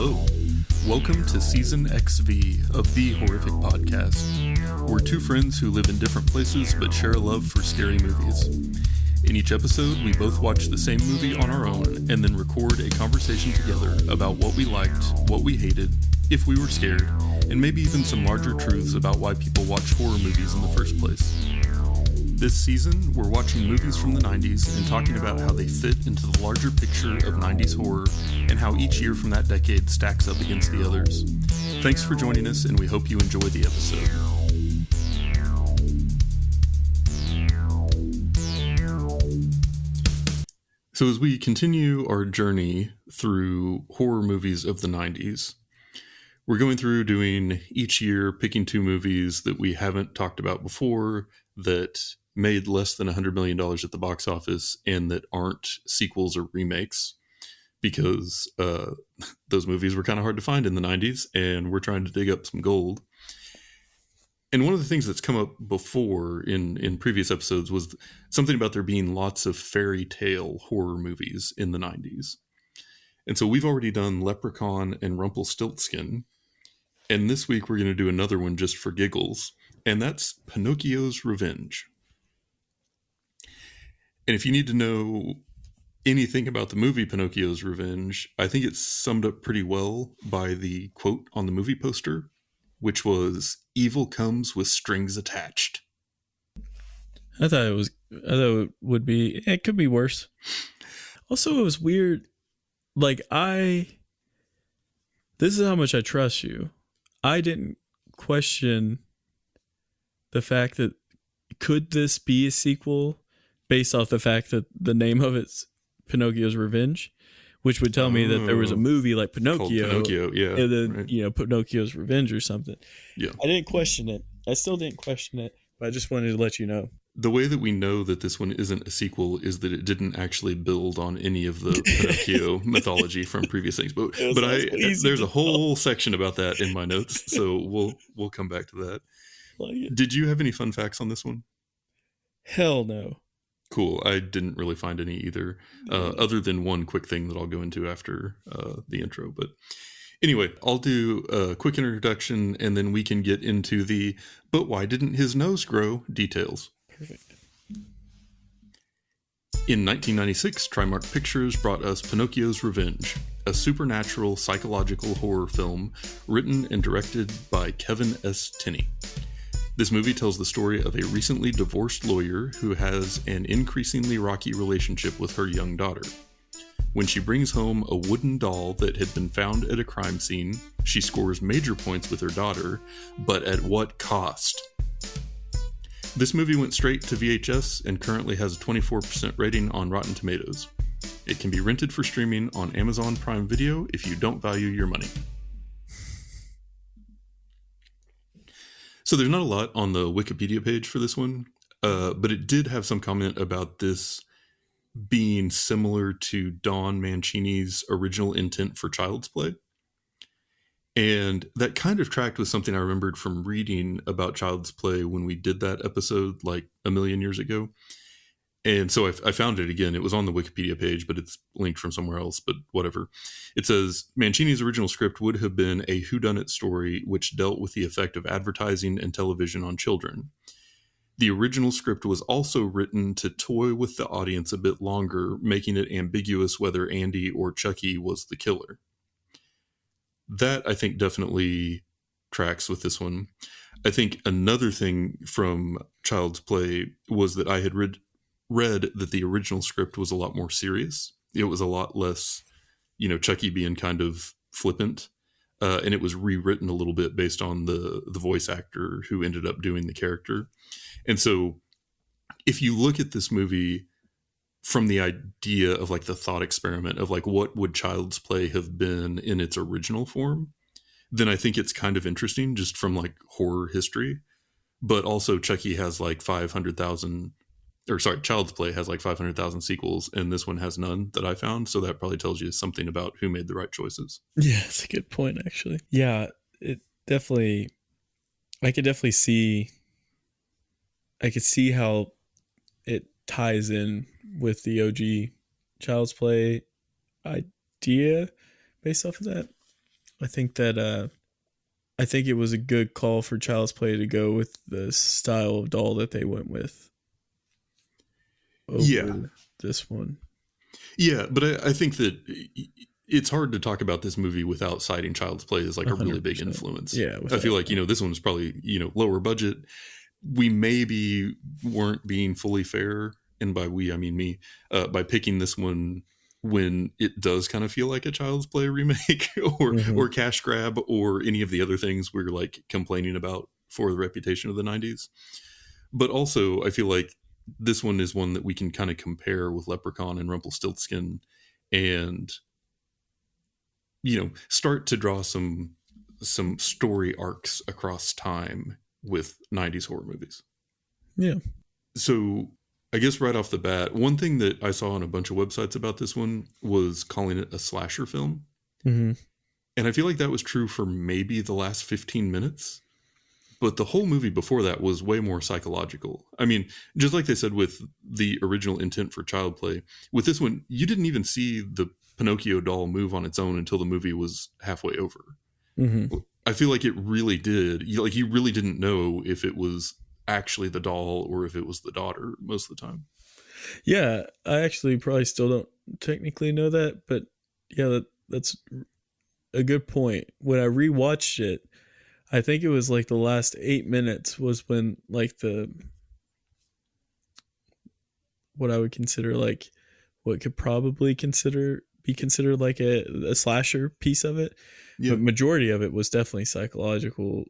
Hello. Welcome to Season XV of the Horrific Podcast. We're two friends who live in different places but share a love for scary movies. In each episode, we both watch the same movie on our own and then record a conversation together about what we liked, what we hated, if we were scared, and maybe even some larger truths about why people watch horror movies in the first place. This season, we're watching movies from the 90s and talking about how they fit into the larger picture of 90s horror and how each year from that decade stacks up against the others. Thanks for joining us, and we hope you enjoy the episode. So as we continue our journey through horror movies of the 90s, we're going through doing each year, picking two movies that we haven't talked about before that made less than $100 million at the box office and that aren't sequels or remakes, because those movies were kind of hard to find in the 90s and we're trying to dig up some gold. And one of the things that's come up before in previous episodes was something about there being lots of fairy tale horror movies in the 90s. And so we've already done Leprechaun and Rumpelstiltskin. And this week we're going to do another one just for giggles. And that's Pinocchio's Revenge. And if you need to know anything about the movie Pinocchio's Revenge, I think it's summed up pretty well by the quote on the movie poster, which was, "Evil comes with strings attached." I thought it would be, it could be worse. Also, it was weird. Like, this is how much I trust you. I didn't question the fact that could this be a sequel based off the fact that the name of it's Pinocchio's Revenge, which would tell me that there was a movie like Pinocchio, yeah, and then right. Pinocchio's Revenge or something. Yeah, I didn't question it. I still didn't question it, but I just wanted to let you know. The way that we know that this one isn't a sequel is that it didn't actually build on any of the Pinocchio mythology from previous things. But there's a whole section about that in my notes, so we'll come back to that. Did you have any fun facts on this one? Hell no. Cool. I didn't really find any either, other than one quick thing that I'll go into after the intro. But anyway, I'll do a quick introduction, and then we can get into the "but why didn't his nose grow" details. Perfect. In 1996, Trimark Pictures brought us Pinocchio's Revenge, a supernatural psychological horror film written and directed by Kevin S. Tenney. This movie tells the story of a recently divorced lawyer who has an increasingly rocky relationship with her young daughter. When she brings home a wooden doll that had been found at a crime scene, she scores major points with her daughter, but at what cost? This movie went straight to VHS and currently has a 24% rating on Rotten Tomatoes. It can be rented for streaming on Amazon Prime Video if you don't value your money. So there's not a lot on the Wikipedia page for this one, but it did have some comment about this being similar to Don Mancini's original intent for Child's Play. And that kind of tracked with something I remembered from reading about Child's Play when we did that episode like a million years ago. And so I found it again. It was on the Wikipedia page, but it's linked from somewhere else, but whatever. It says, Mancini's original script would have been a whodunit story which dealt with the effect of advertising and television on children. The original script was also written to toy with the audience a bit longer, making it ambiguous whether Andy or Chucky was the killer. That, I think, definitely tracks with this one. I think another thing from Child's Play was that I had read that the original script was a lot more serious. It was a lot less, Chucky being kind of flippant. And it was rewritten a little bit based on the voice actor who ended up doing the character. And so if you look at this movie from the idea of like the thought experiment of like what would Child's Play have been in its original form, then I think it's kind of interesting just from like horror history. But also Chucky has like 500,000, Child's Play has like 500,000 sequels, and this one has none that I found. So that probably tells you something about who made the right choices. Yeah, that's a good point, actually. Yeah, it definitely, I could see how it ties in with the OG Child's Play idea based off of that. I think that I think it was a good call for Child's Play to go with the style of doll that they went with Yeah, over this one. yeah, but I think that it's hard to talk about this movie without citing Child's Play as like a really big 100%. influence. Yeah, I feel without like this one was probably lower budget. We maybe weren't being fully fair, and by we I mean me, by picking this one when it does kind of feel like a Child's Play remake or hmm or cash grab or any of the other things we're like complaining about for the reputation of the 90s. But also I feel like this one is one that we can kind of compare with Leprechaun and Rumpelstiltskin and start to draw some story arcs across time with 90s horror movies. Yeah. So I guess right off the bat, one thing that I saw on a bunch of websites about this one was calling it a slasher film. hmm And I feel like that was true for maybe the last 15 minutes. But the whole movie before that was way more psychological. I mean, just like they said with the original intent for Child Play, with this one, you didn't even see the Pinocchio doll move on its own until the movie was halfway over. hmm I feel like it really did. You really didn't know if it was actually the doll or if it was the daughter most of the time. Yeah, I actually probably still don't technically know that, but yeah, that's a good point. When I rewatched it, I think it was like the last 8 minutes was when like the what I would consider like what could probably be considered like a slasher piece of it, Yeah, but majority of it was definitely psychological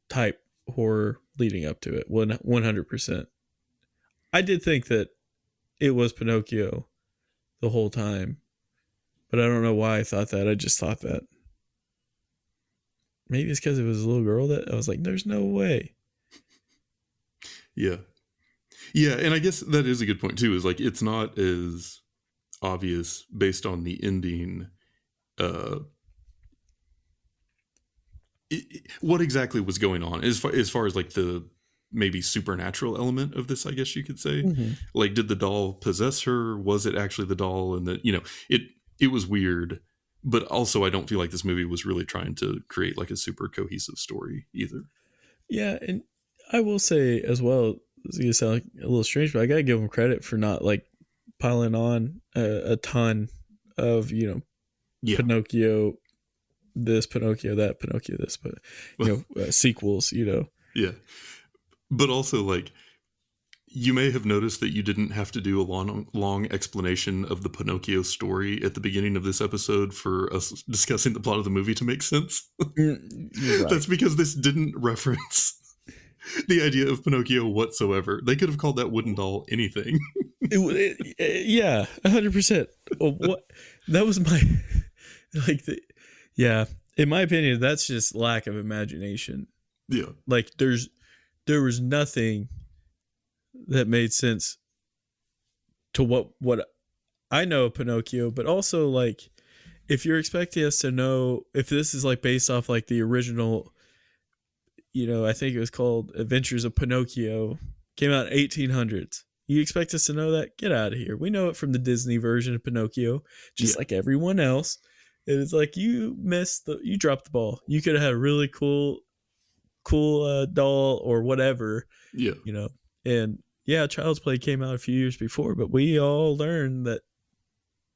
type horror leading up to it. 100%. I did think that it was Pinocchio the whole time, but I don't know why I thought that. I just thought that. Maybe it's because it was a little girl that I was like, there's no way. yeah, yeah. And I guess that is a good point too. Is like it's not as obvious based on the ending. Uh, what exactly was going on as far as like the maybe supernatural element of this, I guess you could say. Mm-hmm. Like, did the doll possess her? Was it actually the doll? And that it was weird. But also, I don't feel like this movie was really trying to create like a super cohesive story either. Yeah, and I will say as well, this is gonna sound like a little strange, but I gotta give them credit for not like piling on a ton of Yeah, Pinocchio this, Pinocchio that, Pinocchio this, but sequels. yeah. But also, like, you may have noticed that you didn't have to do a long explanation of the Pinocchio story at the beginning of this episode for us discussing the plot of the movie to make sense. You're right. That's because this didn't reference the idea of Pinocchio whatsoever. They could have called that wooden doll anything. Yeah, 100%. What that was my like the yeah. In my opinion, that's just lack of imagination. Yeah, Like there was nothing that made sense to what I know of Pinocchio, but also like if you're expecting us to know if this is like based off like the original, I think it was called Adventures of Pinocchio, came out in 1800s. You expect us to know that? Get out of here. We know it from the Disney version of Pinocchio, just yeah, like everyone else. It's like you dropped the ball. You could have had a really cool doll or whatever, yeah, you know. And yeah, Child's Play came out a few years before, but we all learned that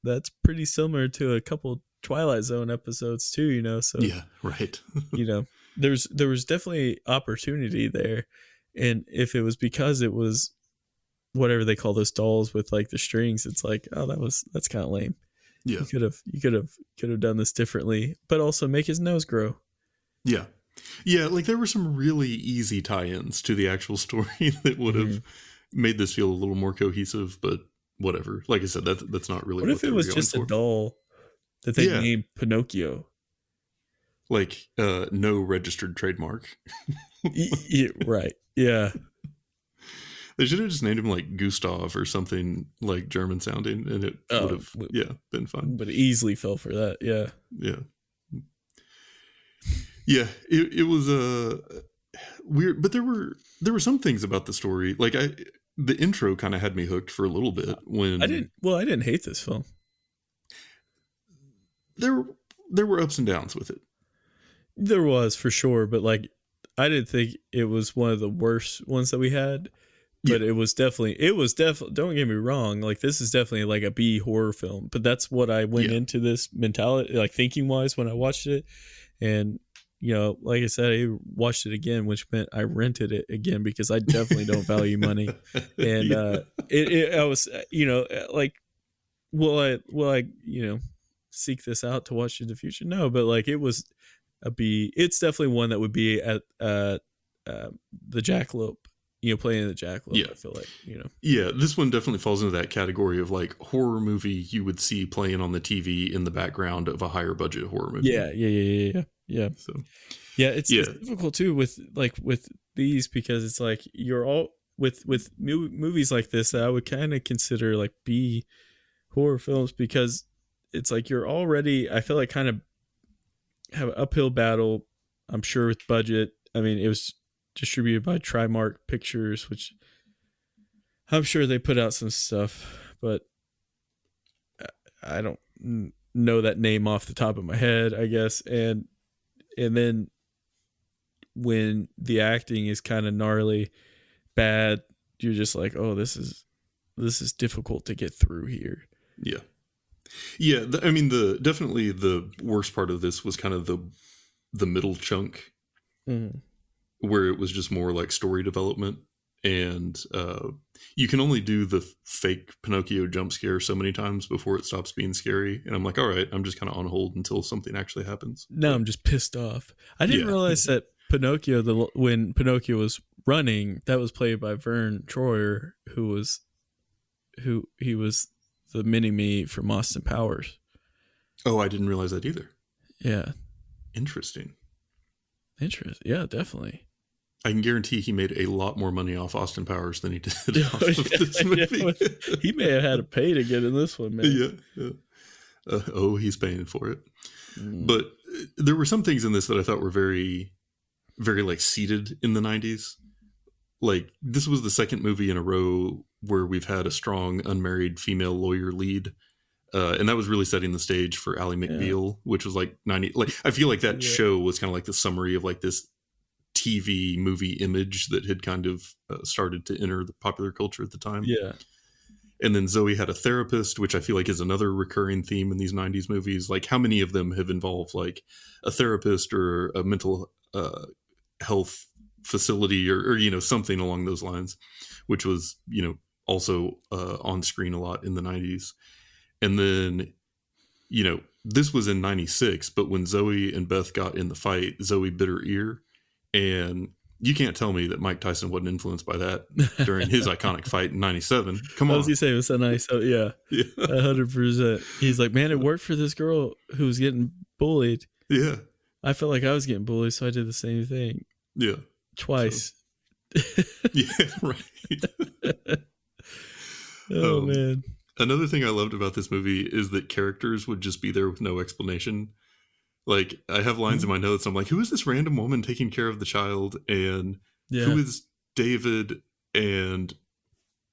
that's pretty similar to a couple Twilight Zone episodes too, So yeah. Right. there was definitely opportunity there, and if it was because it was whatever they call those dolls with like the strings, it's like, oh, that's kind of lame. Yeah, You could have done this differently, but also make his nose grow. yeah, yeah. Like there were some really easy tie-ins to the actual story that would Mm-hmm. have made this feel a little more cohesive. But whatever. Like I said, that's not really What what if they it were was going just a for. doll that they Yeah, named Pinocchio? like no registered trademark. Right. Yeah. They should have just named him like Gustav or something like German sounding, and it would Oh, have, yeah, been fine. but it easily fell for that. Yeah. Yeah, yeah. It was weird, but there were some things about the story. Like the intro kind of had me hooked for a little bit I when didn't. Well, I didn't hate this film. there there were ups and downs with it. There was for sure, but like I didn't think it was one of the worst ones that we had. But Yeah, it was definitely, don't get me wrong, like this is definitely like a B horror film, but that's what I went yeah, into this mentality, like thinking wise when I watched it. And, you know, like I said, I watched it again, which meant I rented it again because I definitely don't value money. And, yeah, I was, you know, like, will I, you know, seek this out to watch in the future? No, but like it was a B. It's definitely one that would be at, the jackalope, you know, playing the jackalope. yeah. I feel like, you know, Yeah, this one definitely falls into that category of like horror movie you would see playing on the TV in the background of a higher budget horror movie. yeah. So Yeah, yeah, it's difficult too with like with these because it's like you're all with movies like this that I would kind of consider like B horror films because it's like you're already, I feel like, kind of have an uphill battle. I'm sure with budget. I mean, it was distributed by Trimark Pictures, which I'm sure they put out some stuff, but I don't know that name off the top of my head, I guess. And then when the acting is kind of gnarly, bad, you're just like, oh, this is difficult to get through here. yeah, yeah. I mean, the definitely the worst part of this was kind of the middle chunk Mm. where it was just more like story development, and you can only do the fake Pinocchio jump scare so many times before it stops being scary. And I'm like, all right, I'm just kind of on hold until something actually happens. Now But I'm just pissed off. I didn't yeah, realize that Pinocchio, when Pinocchio was running, that was played by Vern Troyer, who he was the mini me from Austin Powers. oh, I didn't realize that either. Yeah, Interesting. interest. Yeah, definitely. I can guarantee he made a lot more money off Austin Powers than he did off of this Yeah, movie. he may have had to pay to get in this one, man. Yeah, yeah. Oh, he's paying for it. Mm. But there were some things in this that I thought were very, very like seated in the 90s. Like, this was the second movie in a row where we've had a strong unmarried female lawyer lead. And that was really setting the stage for Ally Yeah, McBeal, which was like 90. Like, I feel like that yeah, show was kind of like the summary of like this TV movie image that had kind of started to enter the popular culture at the time. yeah. And then Zoe had a therapist, which I feel like is another recurring theme in these 90s movies. Like, how many of them have involved like a therapist or a mental health facility or, you know, something along those lines, which was, you know, also on screen a lot in the 90s. And then, you know, this was in 96, but when Zoe and Beth got in the fight, Zoe bit her ear. And you can't tell me that Mike Tyson wasn't influenced by that during his iconic fight in 97. Come I was on. gonna say it was so nice. So yeah, Yeah. 100%. He's like, man, it worked for this girl who was getting bullied. Yeah. I felt like I was getting bullied, so I did the same thing Yeah. twice. Yeah. Right. Oh man. Another thing I loved about this movie is that characters would just be there with no explanation. Like, I have lines in my notes. I'm like, who is this random woman taking care of the child? And Yeah. who is David? And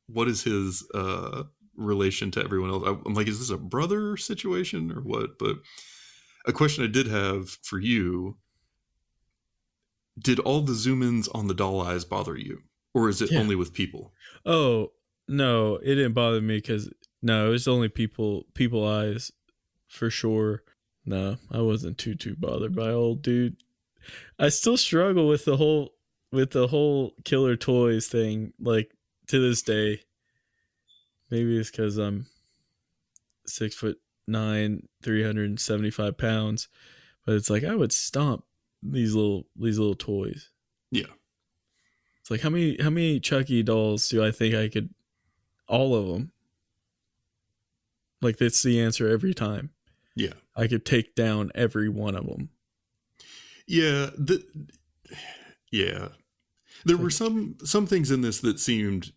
what is his relation to everyone else? I'm like, is this a brother situation or what? But a question I did have for you: did all the zoom ins on the doll eyes bother you, or is it Yeah. only with people? Oh no, it didn't bother me because no, it was only people eyes for sure. No, I wasn't too bothered by old dude. I still struggle with the whole killer toys thing, like to this day. Maybe it's because I'm 6'9", 375 pounds, but it's like I would stomp these little toys. Yeah. It's like how many Chucky dolls do I think I could? All of them. Like that's the answer every time. Yeah. I could take down every one of them. Yeah. Yeah. There were some things in this that seemed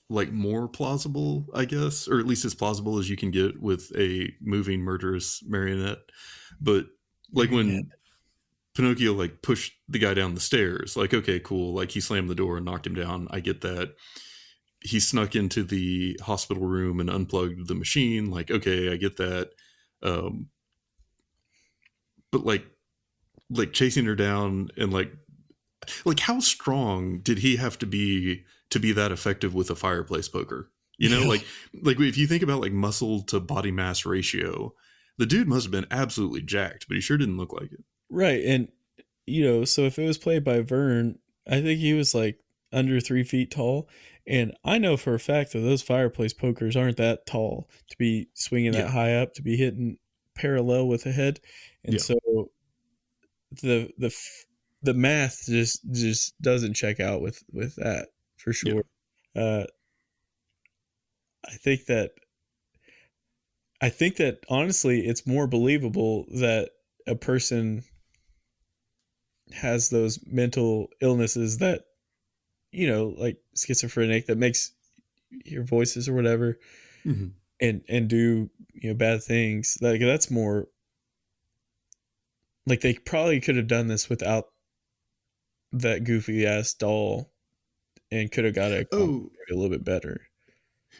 like more plausible, I guess, or at least as plausible as you can get with a moving murderous marionette. But like when Pinocchio like pushed the guy down the stairs, like, okay, cool. Like he slammed the door and knocked him down. I get that. He snuck into the hospital room and unplugged the machine. Like, okay, I get that. but like chasing her down and like how strong did he have to be that effective with a fireplace poker? You know, Yeah. like if you think about like muscle to body mass ratio, the dude must have been absolutely jacked, but he sure didn't look like it. Right. And, so if it was played by Vern, I think he was like under 3 feet tall. And I know for a fact that those fireplace pokers aren't that tall to be swinging that Yeah, high up, to be hitting parallel with the head. And yeah, so the math just doesn't check out with that for yeah. sure. Uh, I think that I think that honestly, it's more believable that a person has those mental illnesses that like schizophrenic, that makes hear voices or whatever, Hmm. and do bad things. Like that's more like they probably could have done this without that goofy ass doll and could have got it accomplished Oh, a little bit better.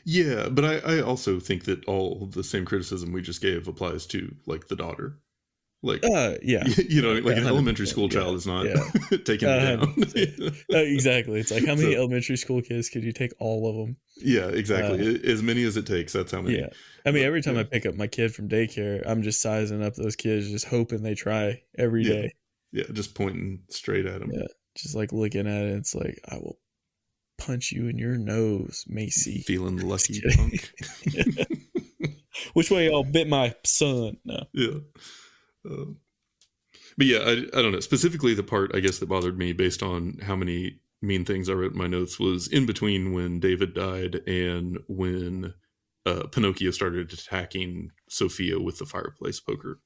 yeah, but I also think that all the same criticism we just gave applies to like the daughter. Like, Yeah, you know, like yeah, an elementary 100%, school yeah, child is not yeah, taking me down. 100%. Exactly. It's like, how many So elementary school kids could you take? All of them. yeah, Uh, exactly. As many as it takes. That's how many. yeah. I mean, But every time yeah, I pick up my kid from daycare, I'm just sizing up those kids, just hoping they try every yeah, day. yeah. Just pointing straight at him, Yeah, just like looking at it, it's like, I will punch you in your nose, Macy. feeling Just lucky, kidding. punk. Which way y'all bit my son? No. Yeah. Um, but yeah, I don't know. Specifically, the part I guess that bothered me, based on how many mean things I wrote in my notes, was in between when David died and when Pinocchio started attacking Sophia with the fireplace poker.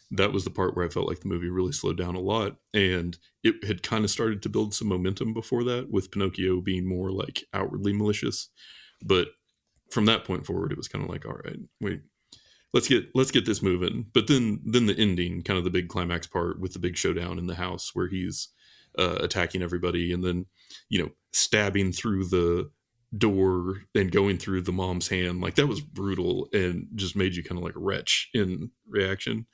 That was the part where I felt like the movie really slowed down a lot, and it had kind of started to build some momentum before that, with Pinocchio being more like outwardly malicious. But from that point forward, it was kind of like, all right, wait, let's get this moving. But then the ending, kind of the big climax part with the big showdown in the house where he's attacking everybody, and then stabbing through the door and going through the mom's hand, like that was brutal and just made you kind of like a wretch in reaction.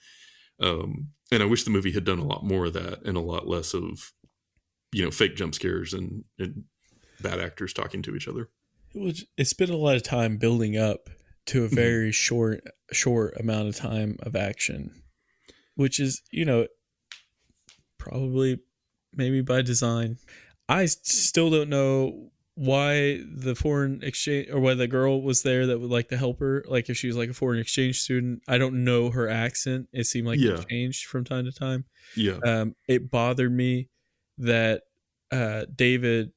And I wish the movie had done a lot more of that and a lot less of fake jump scares and bad actors talking to each other. It spent a lot of time building up to a Mhm. very short amount of time of action, which is probably maybe by design. I still don't know why the foreign exchange, or why the girl was there that would like to help her. Like if she was like a foreign exchange student, I don't know her accent. It seemed like it Yeah, changed from time to time. yeah. It bothered me that David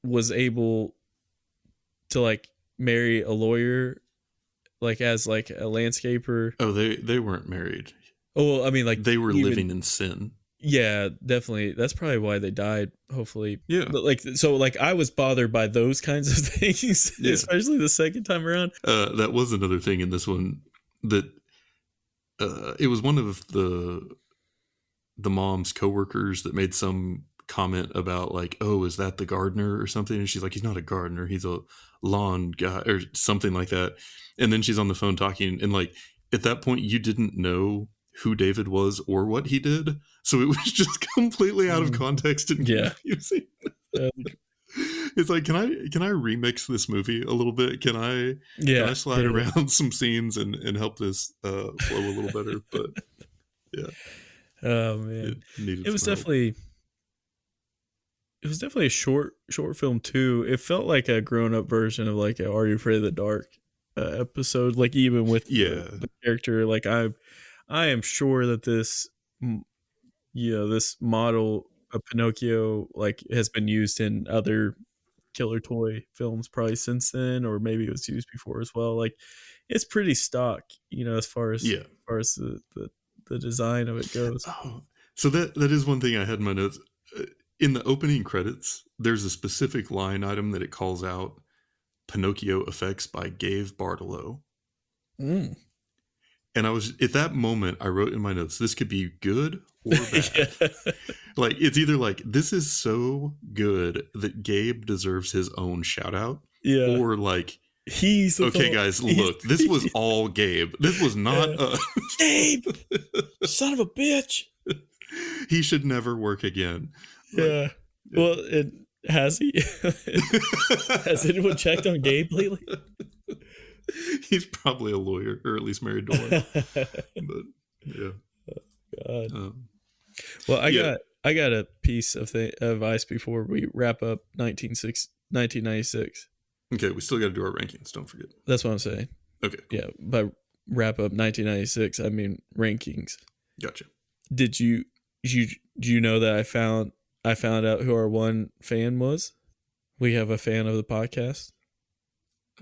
was able to like marry a lawyer, like as like a landscaper. Oh, they weren't married. Oh, well, I mean, like They were even living in sin. yeah, definitely. That's probably why they died. Hopefully, Yeah, but like so, like I was bothered by those kinds of things, yeah. especially the second time around. That was another thing in this one that it was one of the mom's coworkers that made some comment about like, oh, is that the gardener or something? And she's like, he's not a gardener, he's a lawn guy or something like that. And then she's on the phone talking, and like at that point, you didn't know who David was or what he did, so it was just completely out of Mm, context and yeah, confusing. uh, It's like, can I remix this movie a little bit? Can I yeah, slide yeah, around some scenes and help this flow a little better? But yeah, yeah. Oh it man, needed it was some help. definitely it was definitely a short film too. It felt like a grown up version of like a Are You Afraid of the Dark episode. Like even with Yeah, the character, like I am sure that this model of Pinocchio like has been used in other killer toy films probably since then, or maybe it was used before as well. Like it's pretty stock, yeah. as far as the design of it goes. Oh, so that is one thing I had in my notes. In the opening credits, there's a specific line item that it calls out Pinocchio effects by Gabe Bartolo. Mm. And I was at that moment, I wrote in my notes, this could be good or bad. Yeah. Like it's either like this is so good that Gabe deserves his own shout out, Yeah. or like He's the Okay, fault. guys, look, this was all Gabe. This was not Gabe, son of a bitch. He should never work again. Yeah. Well, has he? Has anyone checked on Gabe lately? He's probably a lawyer, or at least married to one. But yeah. God. Well, I got a piece of advice before we wrap up 1996. Okay, we still got to do our rankings. Don't forget. That's what I'm saying. Okay. Cool. Yeah, by wrap up 1996, I mean rankings. Gotcha. Did you know that I found out who our one fan was? We have a fan of the podcast.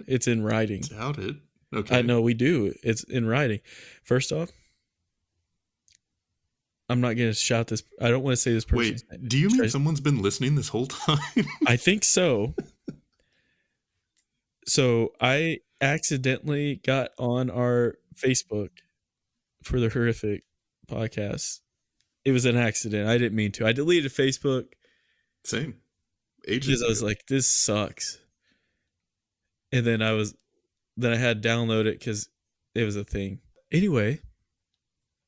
It's in writing. Doubt it. Okay. I know we do. It's in writing. First off, I'm not going to shout this. I don't want to say this person's name. Wait, do you mean someone's been listening this whole time? I think so. So I accidentally got on our Facebook for the Horrific podcast. It was an accident. I didn't mean to. I deleted Facebook. Same. Because I was like, this sucks. And then I had to download it because it was a thing. Anyway,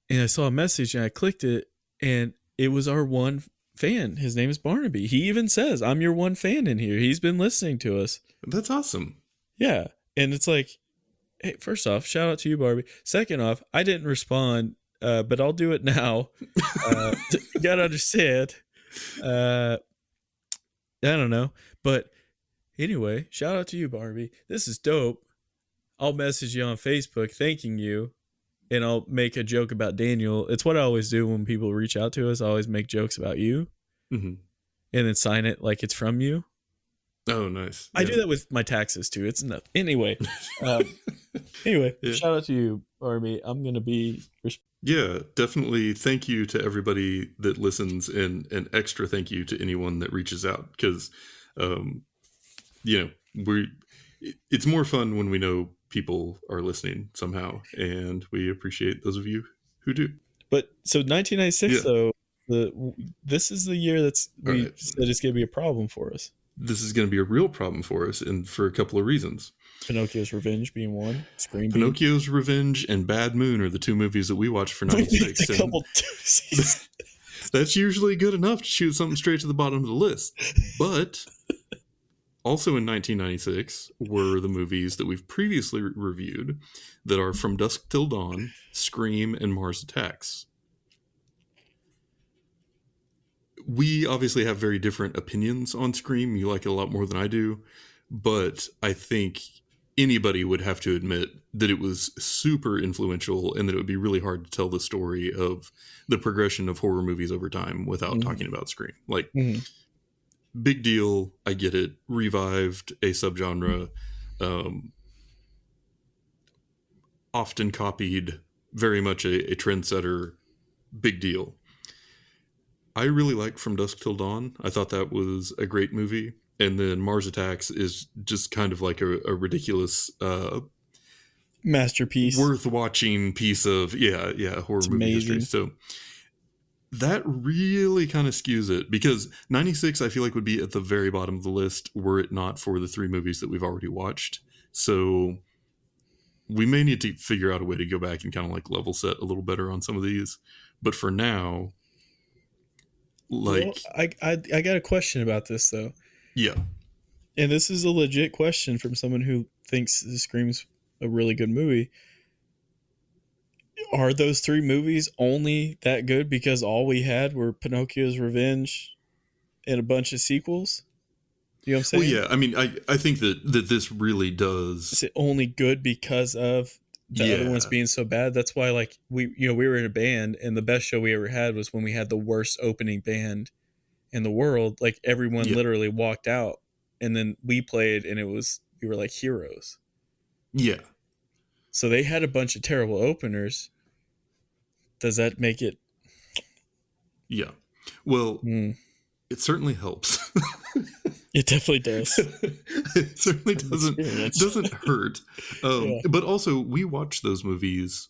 and I saw a message and I clicked it and it was our one fan. His name is Barnaby. He even says, I'm your one fan in here. He's been listening to us. That's awesome. Yeah. And it's like, hey, first off, shout out to you, Barbie. Second off, I didn't respond, but I'll do it now. You gotta understand. I don't know. But anyway, shout out to you, Barbie. This is dope. I'll message you on Facebook thanking you, and I'll make a joke about Daniel. It's what I always do when people reach out to us. I always make jokes about you, and then sign it like it's from you. Oh, nice. I do that with my taxes too. It's nothing. Anyway, shout out to you, Barbie. I'm going to be... Yeah, definitely. Thank you to everybody that listens, and an extra thank you to anyone that reaches out, because, it's more fun when we know people are listening somehow, and we appreciate those of you who do. But so 1996, though, this is the year we said it's going to be a problem for us. This is going to be a real problem for us, and for a couple of reasons. Pinocchio's Revenge being one. Scream. Pinocchio's Revenge and Bad Moon are the two movies that we watched for 96. A couple doozies. That's usually good enough to shoot something straight to the bottom of the list. But also in 1996 were the movies that we've previously reviewed that are From Dusk Till Dawn, Scream, and Mars Attacks. We obviously have very different opinions on Scream. You like it a lot more than I do. But I think anybody would have to admit that it was super influential, and that it would be really hard to tell the story of the progression of horror movies over time without talking about Scream. Like, big deal. I get it. Revived a subgenre. Often copied. Very much a trendsetter. Big deal. I really like From Dusk Till Dawn. I thought that was a great movie. And then Mars Attacks is just kind of like a ridiculous masterpiece, worth watching piece of horror movie history. So that really kind of skews it, because 96 I feel like would be at the very bottom of the list were it not for the three movies that we've already watched. So we may need to figure out a way to go back and kind of like level set a little better on some of these. But for now, like, well, I got a question about this though. Yeah. And this is a legit question from someone who thinks Scream's a really good movie. Are those three movies only that good because all we had were Pinocchio's Revenge and a bunch of sequels? You know what I'm saying? Well, yeah. I mean, I think that this really does. Is it only good because of the other ones being so bad? That's why, like, we were in a band, and the best show we ever had was when we had the worst opening band in the world. Like, everyone literally walked out, and then we played, and we were like heroes. Yeah. So they had a bunch of terrible openers. Does that make it? Yeah. Well, it certainly helps. It definitely does. It certainly doesn't hurt. But also, we watched those movies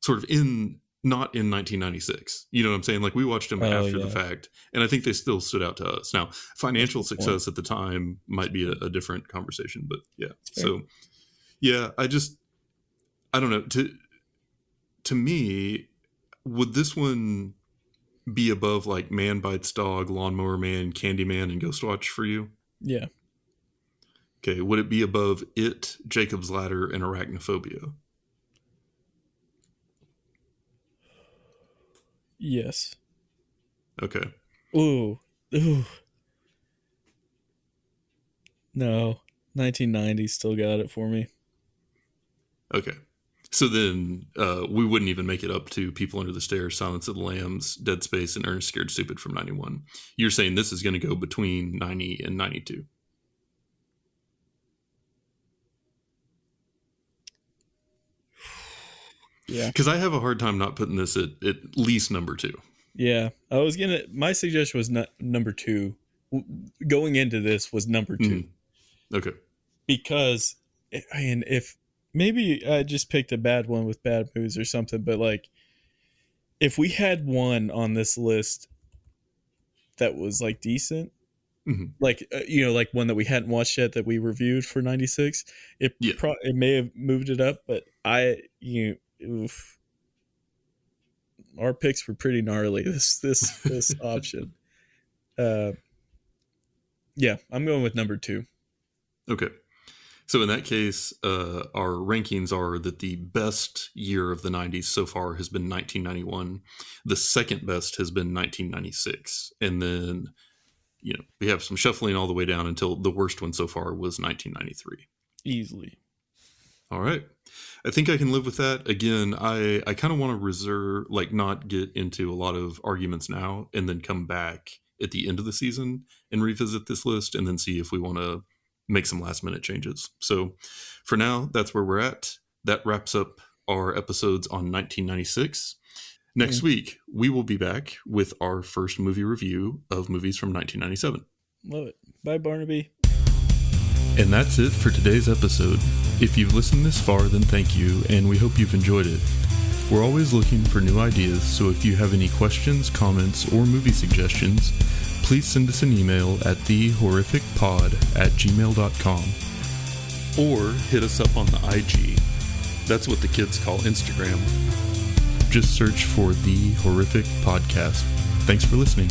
sort of not in 1996. You know what I'm saying? Like, we watched them after the fact, and I think they still stood out to us. Now, financial success at the time might be a different conversation, but yeah. So Yeah, I don't know. To me, would this one be above like Man Bites Dog, Lawnmower Man, Candyman, and Ghostwatch for you? Yeah. Okay, would it be above It, Jacob's Ladder, and Arachnophobia? Yes. Okay. Ooh. Ooh. No. 1990 still got it for me. Okay. So then we wouldn't even make it up to People Under the Stairs, Silence of the Lambs, Dead Space, and Ernest Scared Stupid from 91. You're saying this is going to go between 90 and 92. Yeah. Because I have a hard time not putting this at least number 2. Yeah. My suggestion was not number 2. Going into this was number 2. Okay. Because, and if maybe I just picked a bad one with bad moves or something, but like, if we had one on this list that was like decent, like like one that we hadn't watched yet that we reviewed for 96, it may have moved it up, but our picks were pretty gnarly. This option. Yeah, I'm going with number 2. Okay. So in that case, our rankings are that the best year of the 90s so far has been 1991. The second best has been 1996. And then, we have some shuffling all the way down until the worst one so far was 1993. Easily. All right. I think I can live with that. Again, I kind of want to reserve, not get into a lot of arguments now and then come back at the end of the season and revisit this list and then see if we want to make some last minute changes. So for now, that's where we're at. That wraps up our episodes on 1996. Next week, we will be back with our first movie review of movies from 1997. Love it. Bye, Barnaby. And that's it for today's episode. If you've listened this far, then thank you, and we hope you've enjoyed it. We're always looking for new ideas, so if you have any questions, comments, or movie suggestions, please send us an email at thehorrificpod@gmail.com or hit us up on the IG. That's what the kids call Instagram. Just search for The Horrific Podcast. Thanks for listening.